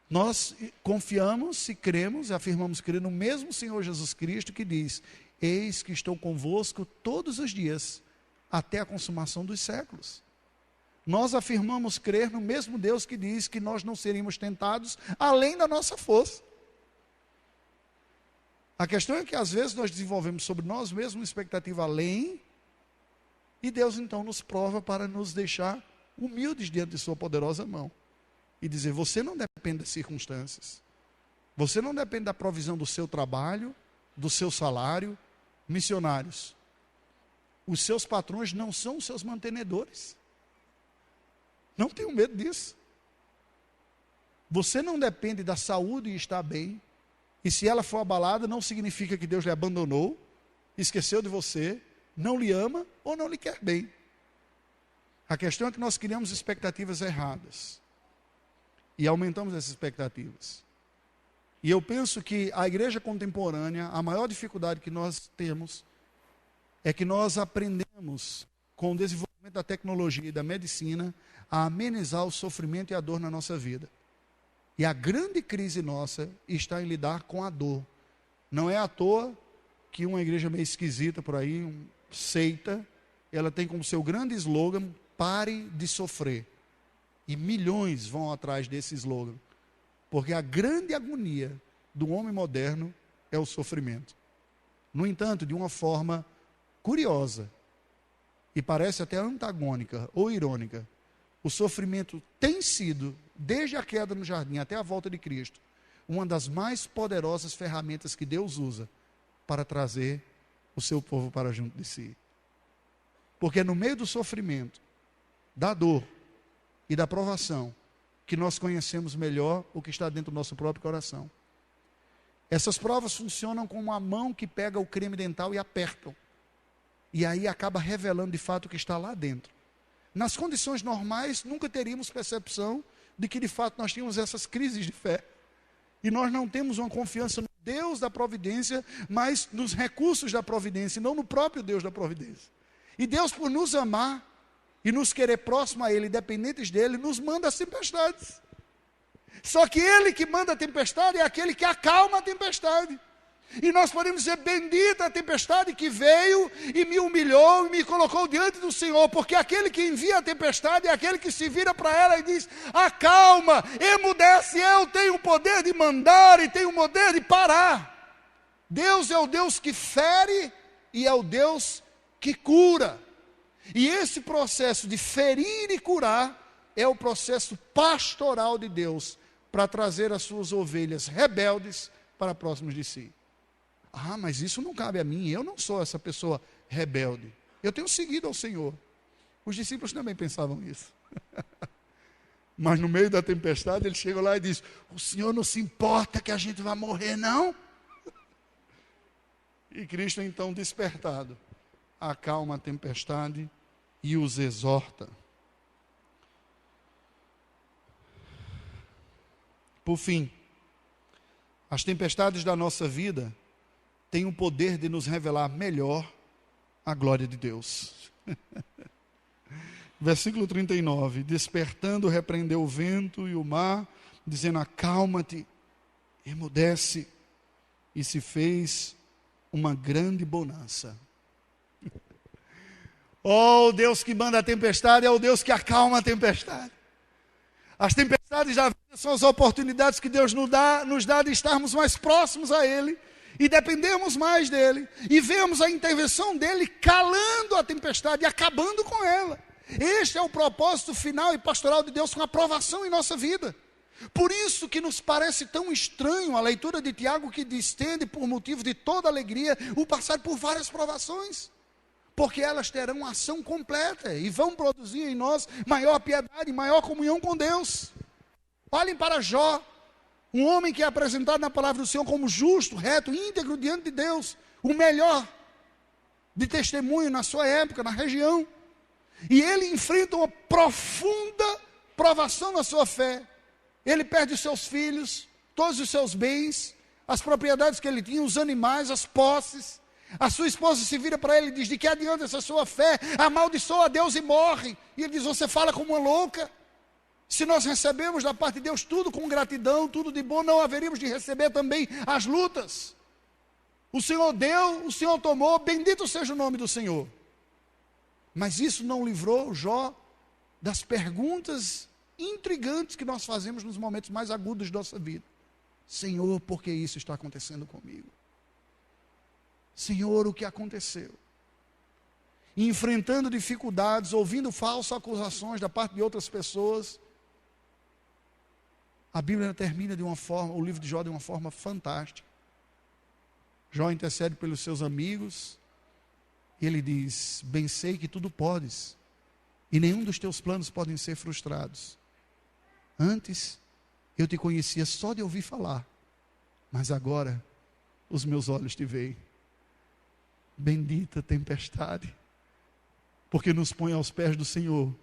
Nós confiamos e cremos, e afirmamos crer no mesmo Senhor Jesus Cristo que diz: eis que estou convosco todos os dias, até a consumação dos séculos. Nós afirmamos crer no mesmo Deus que diz que nós não seríamos tentados além da nossa força. A questão é que às vezes nós desenvolvemos sobre nós mesmos uma expectativa além, e Deus então nos prova para nos deixar humildes diante de sua poderosa mão. E dizer: você não depende das circunstâncias. Você não depende da provisão do seu trabalho, do seu salário. Missionários, os seus patrões não são os seus mantenedores. Não tenham medo disso. Você não depende da saúde e está bem. E se ela for abalada, não significa que Deus lhe abandonou, esqueceu de você, não lhe ama ou não lhe quer bem. A questão é que nós criamos expectativas erradas e aumentamos essas expectativas. E eu penso que a igreja contemporânea, a maior dificuldade que nós temos é que nós aprendemos, com o desenvolvimento da tecnologia e da medicina, a amenizar o sofrimento e a dor na nossa vida. E a grande crise nossa está em lidar com a dor. Não é à toa que uma igreja meio esquisita por aí, seita, ela tem como seu grande slogan: pare de sofrer. E milhões vão atrás desse slogan. Porque a grande agonia do homem moderno é o sofrimento. No entanto, de uma forma curiosa, e parece até antagônica ou irônica, o sofrimento tem sido, desde a queda no jardim até a volta de Cristo, uma das mais poderosas ferramentas que Deus usa para trazer o seu povo para junto de si. Porque no meio do sofrimento, da dor e da provação, que nós conhecemos melhor o que está dentro do nosso próprio coração. Essas provas funcionam como uma mão que pega o creme dental e apertam. E aí acaba revelando de fato o que está lá dentro. Nas condições normais, nunca teríamos percepção de que de fato nós tínhamos essas crises de fé. E nós não temos uma confiança no Deus da providência, mas nos recursos da providência, e não no próprio Deus da providência. E Deus, por nos amar e nos querer próximo a Ele, dependentes dEle, nos manda as tempestades. Só que Ele que manda a tempestade é aquele que acalma a tempestade. E nós podemos dizer: bendita a tempestade que veio e me humilhou e me colocou diante do Senhor, porque aquele que envia a tempestade é aquele que se vira para ela e diz: acalma, emudece, eu tenho o poder de mandar e tenho o poder de parar. Deus é o Deus que fere e é o Deus que cura. E esse processo de ferir e curar é o processo pastoral de Deus para trazer as suas ovelhas rebeldes para próximos de si. Ah, mas isso não cabe a mim, eu não sou essa pessoa rebelde. Eu tenho seguido ao Senhor. Os discípulos também pensavam isso. Mas no meio da tempestade, ele chega lá e diz: o Senhor não se importa que a gente vai morrer, não? E Cristo, então, despertado, acalma a tempestade e os exorta. Por fim, as tempestades da nossa vida tem o poder de nos revelar melhor a glória de Deus. Versículo 39, despertando, repreendeu o vento e o mar, dizendo: acalma-te, emudece, e se fez uma grande bonança. Oh, o Deus que manda a tempestade é o Deus que acalma a tempestade. As tempestades da vida são as oportunidades que Deus nos dá de estarmos mais próximos a Ele, e dependemos mais dEle, e vemos a intervenção dEle calando a tempestade e acabando com ela. Este é o propósito final e pastoral de Deus com a provação em nossa vida. Por isso que nos parece tão estranho a leitura de Tiago, que distende por motivo de toda alegria o passar por várias provações, porque elas terão ação completa e vão produzir em nós maior piedade, maior comunhão com Deus. Olhem para Jó, um homem que é apresentado na palavra do Senhor como justo, reto, íntegro diante de Deus, o melhor de testemunho na sua época, na região. E ele enfrenta uma profunda provação na sua fé. Ele perde os seus filhos, todos os seus bens, as propriedades que ele tinha, os animais, as posses. A sua esposa se vira para ele e diz: de que adianta essa sua fé? Amaldiçoa a Deus e morre. E ele diz: você fala como uma louca. Se nós recebemos da parte de Deus tudo com gratidão, tudo de bom, não haveríamos de receber também as lutas. O Senhor deu, o Senhor tomou, bendito seja o nome do Senhor. Mas isso não livrou Jó das perguntas intrigantes que nós fazemos nos momentos mais agudos de nossa vida. Senhor, por que isso está acontecendo comigo? Senhor, o que aconteceu? E enfrentando dificuldades, ouvindo falsas acusações da parte de outras pessoas, a Bíblia termina de uma forma, o livro de Jó de uma forma fantástica. Jó intercede pelos seus amigos, e ele diz: bem sei que tudo podes, e nenhum dos teus planos podem ser frustrados. Antes, eu te conhecia só de ouvir falar, mas agora, os meus olhos te veem. bendita tempestade, porque nos põe aos pés do Senhor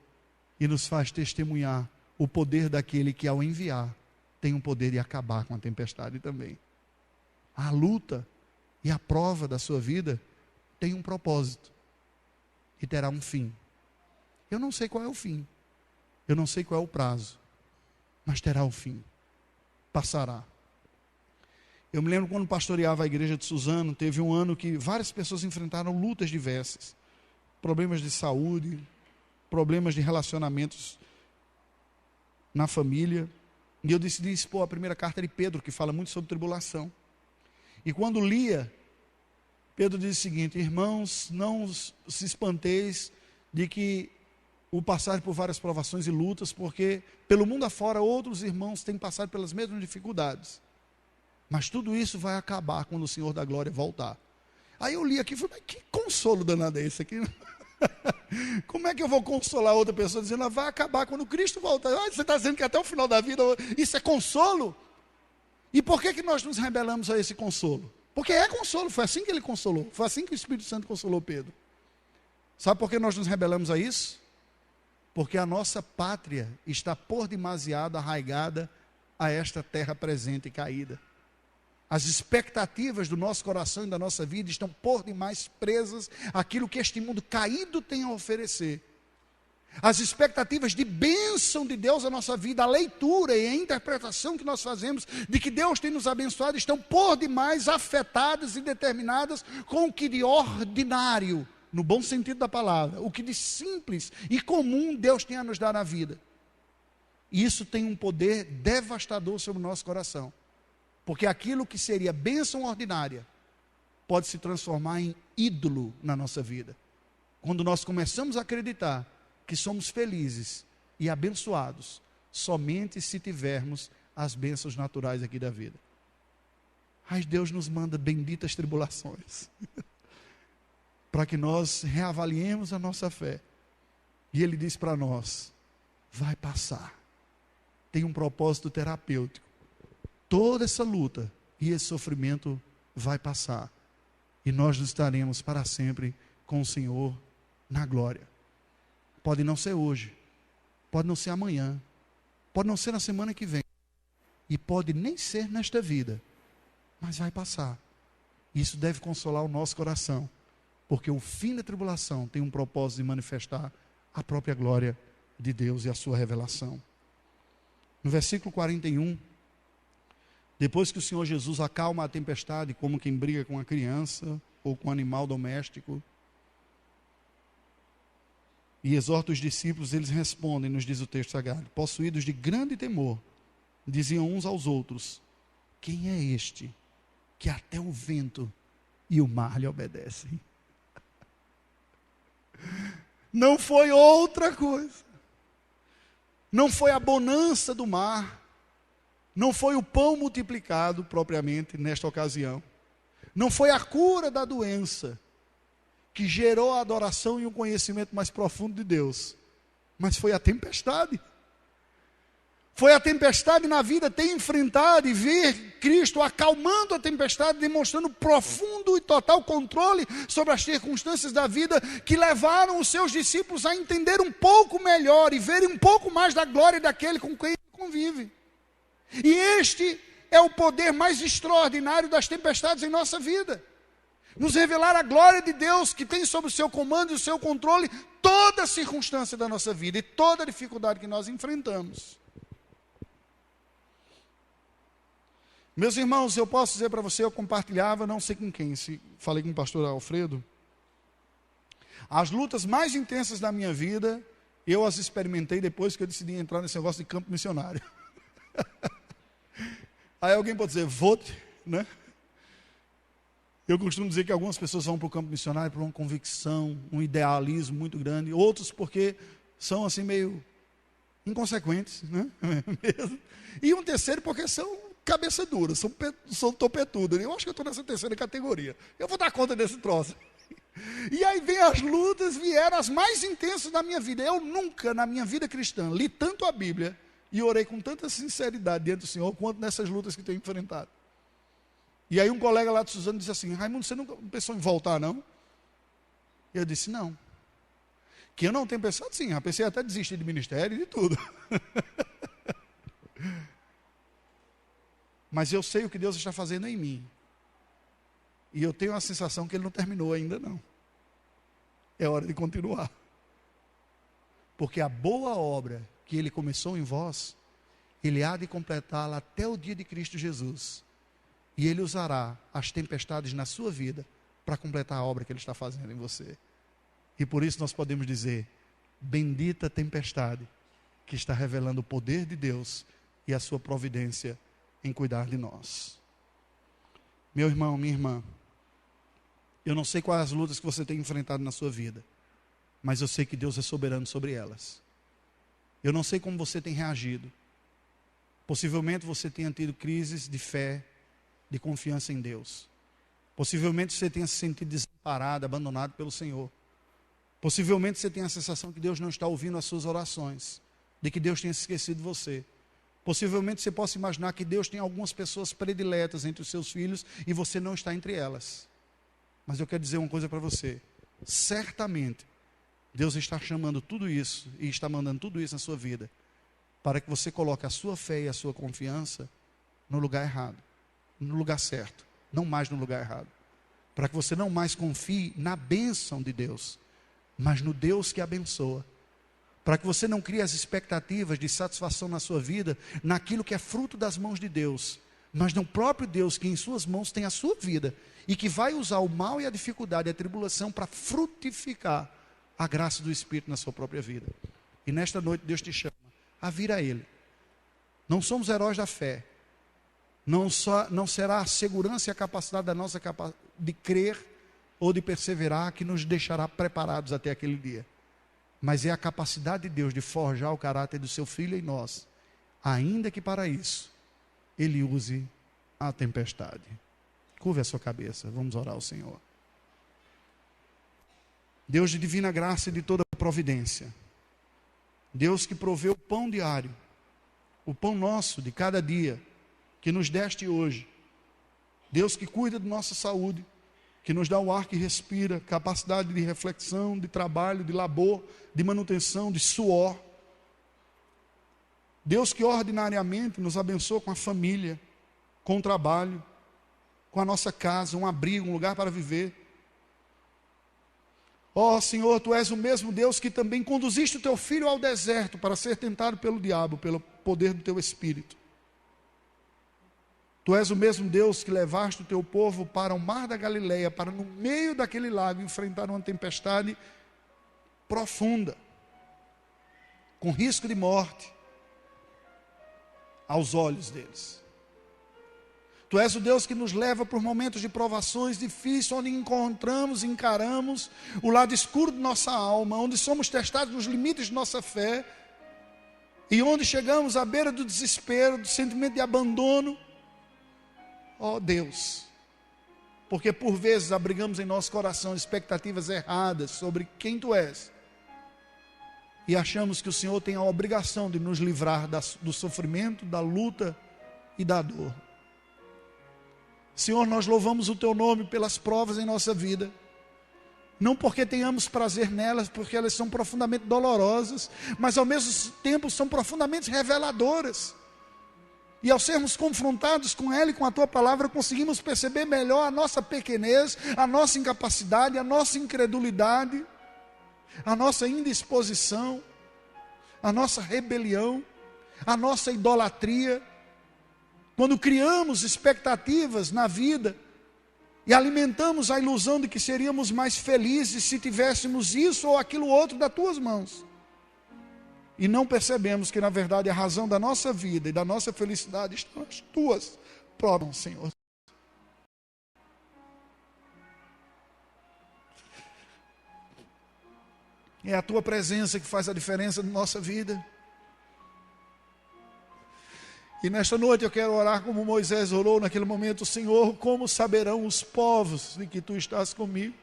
e nos faz testemunhar o poder daquele que, ao enviar, tem o poder de acabar com a tempestade também. A luta e a prova da sua vida tem um propósito e terá um fim. Eu não sei qual é o fim, eu não sei qual é o prazo, mas terá o fim, passará. Eu me lembro quando pastoreava a igreja de Suzano, teve um ano que várias pessoas enfrentaram lutas diversas, problemas de saúde, problemas de relacionamentos na família, e eu decidi expor a primeira carta de Pedro, que fala muito sobre tribulação. E quando lia, Pedro diz o seguinte: irmãos, não se espanteis de que o passar por várias provações e lutas, porque pelo mundo afora outros irmãos têm passado pelas mesmas dificuldades. Mas tudo isso vai acabar quando o Senhor da glória voltar. Aí eu li aqui e falei, mas que consolo danado é esse aqui? Como é que eu vou consolar outra pessoa dizendo, vai acabar quando Cristo voltar? Você está dizendo que até o final da vida, isso é consolo? E por que nós nos rebelamos a esse consolo? Porque é consolo, foi assim que ele consolou, foi assim que o Espírito Santo consolou Pedro. Sabe por que nós nos rebelamos a isso? Porque a nossa pátria está por demasiado arraigada a esta terra presente e caída. As expectativas do nosso coração e da nossa vida estão por demais presas àquilo que este mundo caído tem a oferecer. As expectativas de bênção de Deus na nossa vida, a leitura e a interpretação que nós fazemos de que Deus tem nos abençoado, estão por demais afetadas e determinadas com o que de ordinário, no bom sentido da palavra, o que de simples e comum Deus tem a nos dar na vida. E isso tem um poder devastador sobre o nosso coração. Porque aquilo que seria bênção ordinária pode se transformar em ídolo na nossa vida. Quando nós começamos a acreditar que somos felizes e abençoados somente se tivermos as bênçãos naturais aqui da vida. Mas Deus nos manda benditas tribulações para que nós reavaliemos a nossa fé. E Ele diz para nós, vai passar. Tem um propósito terapêutico. Toda essa luta e esse sofrimento vai passar. E nós estaremos para sempre com o Senhor na glória. Pode não ser hoje, pode não ser amanhã, pode não ser na semana que vem, e pode nem ser nesta vida, mas vai passar. Isso deve consolar o nosso coração, porque o fim da tribulação tem um propósito de manifestar a própria glória de Deus e a sua revelação. No versículo 41, depois que o Senhor Jesus acalma a tempestade, como quem briga com uma criança ou com um animal doméstico, e exorta os discípulos, eles respondem, nos diz o texto sagrado, possuídos de grande temor, diziam uns aos outros, quem é este que até o vento e o mar lhe obedecem? Não foi outra coisa, não foi a bonança do mar, não foi o pão multiplicado propriamente nesta ocasião, não foi a cura da doença que gerou a adoração e um conhecimento mais profundo de Deus, mas foi a tempestade. Foi a tempestade na vida ter enfrentado e ver Cristo acalmando a tempestade, demonstrando profundo e total controle sobre as circunstâncias da vida, que levaram os seus discípulos a entender um pouco melhor e verem um pouco mais da glória daquele com quem ele convive. E este é o poder mais extraordinário das tempestades em nossa vida. Nos revelar a glória de Deus que tem sob o seu comando e o seu controle toda a circunstância da nossa vida e toda a dificuldade que nós enfrentamos. Meus irmãos, eu posso dizer para você, eu compartilhava, não sei com quem, se falei com o pastor Alfredo, as lutas mais intensas da minha vida, eu as experimentei depois que eu decidi entrar nesse negócio de campo missionário. Aí alguém pode dizer, vote, né? Eu costumo dizer que algumas pessoas vão para o campo missionário por uma convicção, um idealismo muito grande, outros porque são assim meio inconsequentes, né? E um terceiro porque são cabeça dura, são topetudo. Eu acho que eu estou nessa terceira categoria. Eu vou dar conta desse troço. E aí vem as lutas, vieram as mais intensas da minha vida. Eu nunca, na minha vida cristã, li tanto a Bíblia e orei com tanta sinceridade diante do Senhor, quanto nessas lutas que tenho enfrentado. E aí um colega lá de Suzano disse assim, Raimundo, você nunca pensou em voltar, não? Eu disse, não. Que eu não tenho pensado, sim, já pensei até desistir de ministério e de tudo. Mas eu sei o que Deus está fazendo em mim. E eu tenho a sensação que Ele não terminou ainda não. É hora de continuar. Porque a boa obra que Ele começou em vós, Ele há de completá-la até o dia de Cristo Jesus. E Ele usará as tempestades na sua vida para completar a obra que Ele está fazendo em você. E por isso nós podemos dizer, bendita tempestade, que está revelando o poder de Deus e a sua providência em cuidar de nós. Meu irmão, minha irmã, eu não sei quais as lutas que você tem enfrentado na sua vida, mas eu sei que Deus é soberano sobre elas. Eu não sei como você tem reagido. Possivelmente você tenha tido crises de fé, de confiança em Deus. Possivelmente você tenha se sentido desamparado, abandonado pelo Senhor. Possivelmente você tenha a sensação que Deus não está ouvindo as suas orações, de que Deus tenha se esquecido de você. Possivelmente você possa imaginar que Deus tem algumas pessoas prediletas entre os seus filhos e você não está entre elas. Mas eu quero dizer uma coisa para você. Certamente, Deus está chamando tudo isso e está mandando tudo isso na sua vida para que você coloque a sua fé e a sua confiança no lugar errado, no lugar certo, não mais no lugar errado. Para que você não mais confie na bênção de Deus, mas no Deus que abençoa. Para que você não crie as expectativas de satisfação na sua vida, naquilo que é fruto das mãos de Deus, mas no próprio Deus que em suas mãos tem a sua vida, e que vai usar o mal e a dificuldade e a tribulação para frutificar a graça do Espírito na sua própria vida. E nesta noite Deus te chama a vir a Ele. Não somos heróis da fé, não será a segurança e a capacidade da nossa de crer ou de perseverar que nos deixará preparados até aquele dia. Mas é a capacidade de Deus de forjar o caráter do seu Filho em nós, ainda que para isso Ele use a tempestade. Curve a sua cabeça, vamos orar ao Senhor. Deus de divina graça e de toda providência, Deus que provê o pão diário, o pão nosso de cada dia, que nos deste hoje, Deus que cuida de nossa saúde, que nos dá o ar que respira, capacidade de reflexão, de trabalho, de labor, de manutenção, de suor. Deus que ordinariamente nos abençoa com a família, com o trabalho, com a nossa casa, um abrigo, um lugar para viver. Ó Senhor, Tu és o mesmo Deus que também conduziste o Teu Filho ao deserto para ser tentado pelo diabo, pelo poder do Teu Espírito. Tu és o mesmo Deus que levaste o Teu povo para o mar da Galileia, para no meio daquele lago enfrentar uma tempestade profunda, com risco de morte, aos olhos deles. Tu és o Deus que nos leva por momentos de provações difíceis, onde encaramos o lado escuro de nossa alma, onde somos testados nos limites de nossa fé, e onde chegamos à beira do desespero, do sentimento de abandono. Ó Deus, porque por vezes abrigamos em nosso coração expectativas erradas sobre quem Tu és, e achamos que o Senhor tem a obrigação de nos livrar do sofrimento, da luta e da dor. Senhor, nós louvamos o Teu nome pelas provas em nossa vida, não porque tenhamos prazer nelas, porque elas são profundamente dolorosas, mas ao mesmo tempo são profundamente reveladoras. E ao sermos confrontados com ela e com a Tua palavra, conseguimos perceber melhor a nossa pequenez, a nossa incapacidade, a nossa incredulidade, a nossa indisposição, a nossa rebelião, a nossa idolatria. Quando criamos expectativas na vida e alimentamos a ilusão de que seríamos mais felizes se tivéssemos isso ou aquilo outro das Tuas mãos. E não percebemos que, na verdade, a razão da nossa vida e da nossa felicidade estão nas Tuas próprias, Senhor. É a Tua presença que faz a diferença na nossa vida. E nesta noite eu quero orar como Moisés orou naquele momento: Senhor, como saberão os povos de que Tu estás comigo?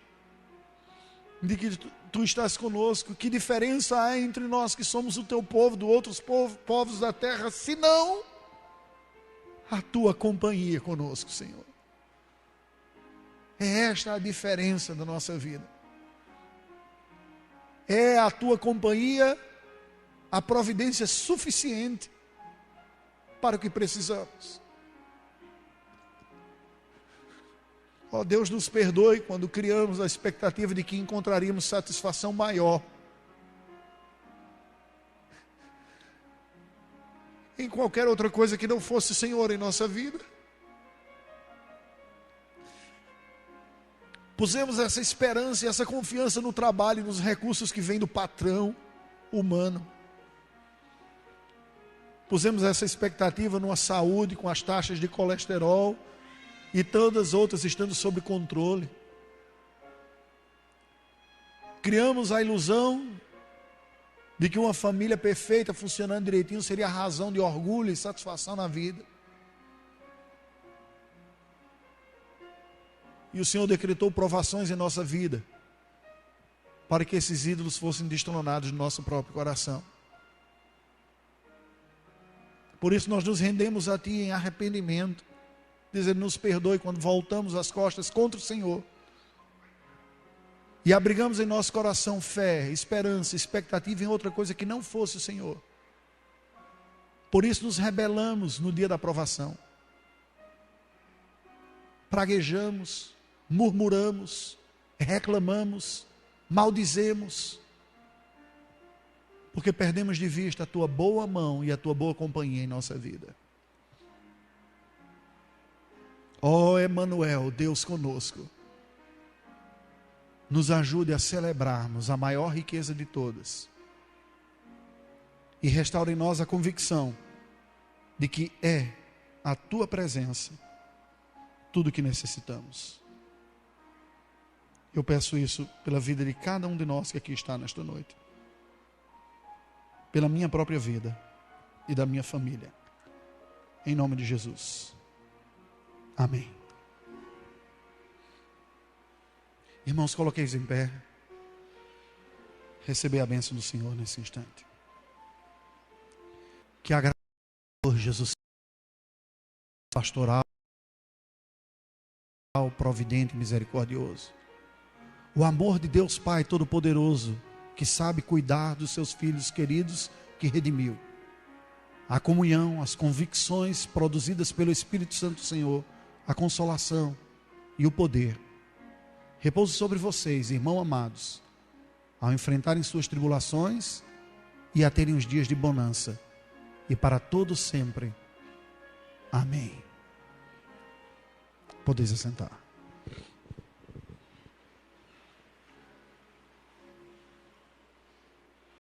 De que Tu estás conosco? Que diferença há entre nós que somos o Teu povo, dos outros povos da terra, senão a Tua companhia conosco, Senhor? É esta a diferença da nossa vida. é a tua companhia a providência suficiente para o que precisamos. Ó Deus, nos perdoe quando criamos a expectativa de que encontraríamos satisfação maior em qualquer outra coisa que não fosse o Senhor em nossa vida. Pusemos essa esperança e essa confiança no trabalho e nos recursos que vêm do patrão humano. Pusemos essa expectativa numa saúde com as taxas de colesterol e todas as outras estando sob controle. Criamos a ilusão de que uma família perfeita, funcionando direitinho, seria a razão de orgulho e satisfação na vida. E o Senhor decretou provações em nossa vida, para que esses ídolos fossem destronados no nosso próprio coração. Por isso nós nos rendemos a Ti em arrependimento, dizendo: nos perdoe quando voltamos as costas contra o Senhor, e abrigamos em nosso coração fé, esperança, expectativa em outra coisa que não fosse o Senhor. Por isso nos rebelamos no dia da provação, praguejamos, murmuramos, reclamamos, maldizemos, porque perdemos de vista a Tua boa mão e a Tua boa companhia em nossa vida. Ó Emanuel, Deus conosco, nos ajude a celebrarmos a maior riqueza de todas e restaure em nós a convicção de que é a Tua presença tudo o que necessitamos. Eu peço isso pela vida de cada um de nós que aqui está nesta noite, pela minha própria vida e da minha família, em nome de Jesus, amém. Irmãos, coloqueis em pé, receber a bênção do Senhor nesse instante. Que a graça do Senhor Jesus, pastoral, providente e misericordioso, o amor de Deus Pai Todo-Poderoso, que sabe cuidar dos seus filhos queridos, que redimiu, a comunhão, as convicções produzidas pelo Espírito Santo do Senhor, a consolação e o poder, repouse sobre vocês, irmãos amados, ao enfrentarem suas tribulações e a terem os dias de bonança, e para todos sempre. Amém. Podeis assentar.